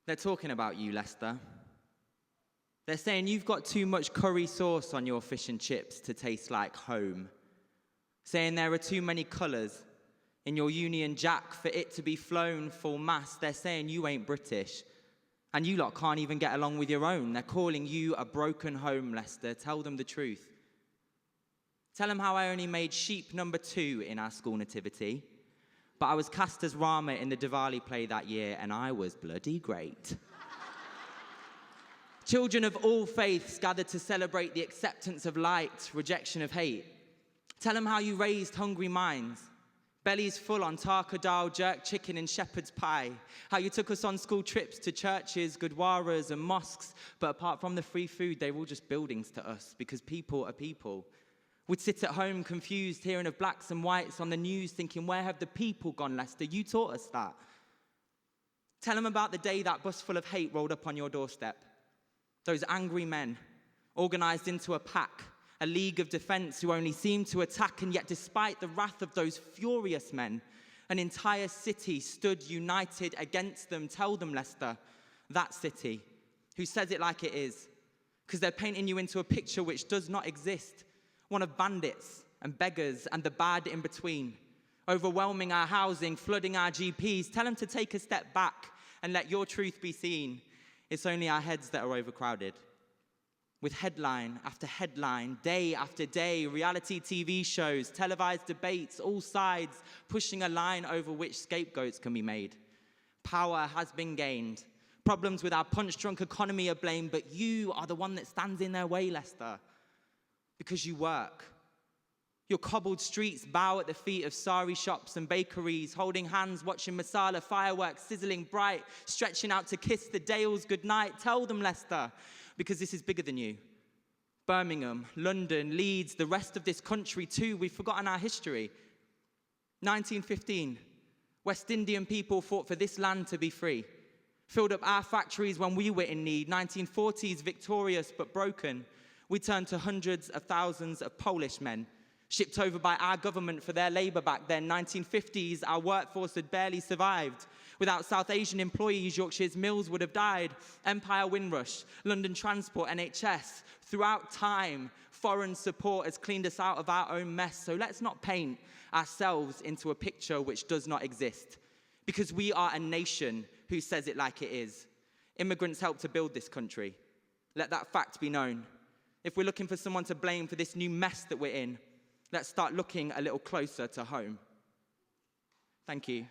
They're talking about you, Leicester. They're saying you've got too much curry sauce on your fish and chips to taste like home. Saying there are too many colours in your Union Jack for it to be flown full mast. They're saying you ain't British. And you lot can't even get along with your own. They're calling you a broken home, Leicester. Tell them the truth. Tell them how I only made sheep number 2 in our school nativity, but I was cast as Rama in the Diwali play that year, and I was bloody great. Children of all faiths gathered to celebrate the acceptance of light, rejection of hate. Tell them how you raised hungry minds, bellies full on tarka dal, jerk chicken and shepherd's pie. How you took us on school trips to churches, gurdwaras and mosques, but apart from the free food, they were all just buildings to us, because people are people. We'd sit at home confused, hearing of blacks and whites on the news, thinking, where have the people gone, Leicester? You taught us that. Tell them about the day that bus full of hate rolled up on your doorstep. Those angry men, organized into a pack, a league of defense who only seemed to attack, and yet despite the wrath of those furious men, an entire city stood united against them. Tell them, Leicester, that city, who says it like it is, because they're painting you into a picture which does not exist, one of bandits and beggars and the bad in between, overwhelming our housing, flooding our GPs. Tell them to take a step back and let your truth be seen. It's only our heads that are overcrowded. With headline after headline, day after day, reality TV shows, televised debates, all sides pushing a line over which scapegoats can be made. Power has been gained. Problems with our punch-drunk economy are blamed, but you are the one that stands in their way, Leicester, because you work. Your cobbled streets bow at the feet of sari shops and bakeries, holding hands, watching masala fireworks sizzling bright, stretching out to kiss the Dales goodnight. Tell them, Leicester, because this is bigger than you. Birmingham, London, Leeds, the rest of this country too. We've forgotten our history. 1915, West Indian people fought for this land to be free. Filled up our factories when we were in need. 1940s, victorious but broken. We turned to hundreds of thousands of Polish men, shipped over by our government for their labor back then. 1950s, our workforce had barely survived. Without South Asian employees, Yorkshire's mills would have died. Empire Windrush, London Transport, NHS. Throughout time, foreign support has cleaned us out of our own mess. So let's not paint ourselves into a picture which does not exist, because we are a nation who says it like it is. Immigrants helped to build this country. Let that fact be known. If we're looking for someone to blame for this new mess that we're in, let's start looking a little closer to home. Thank you.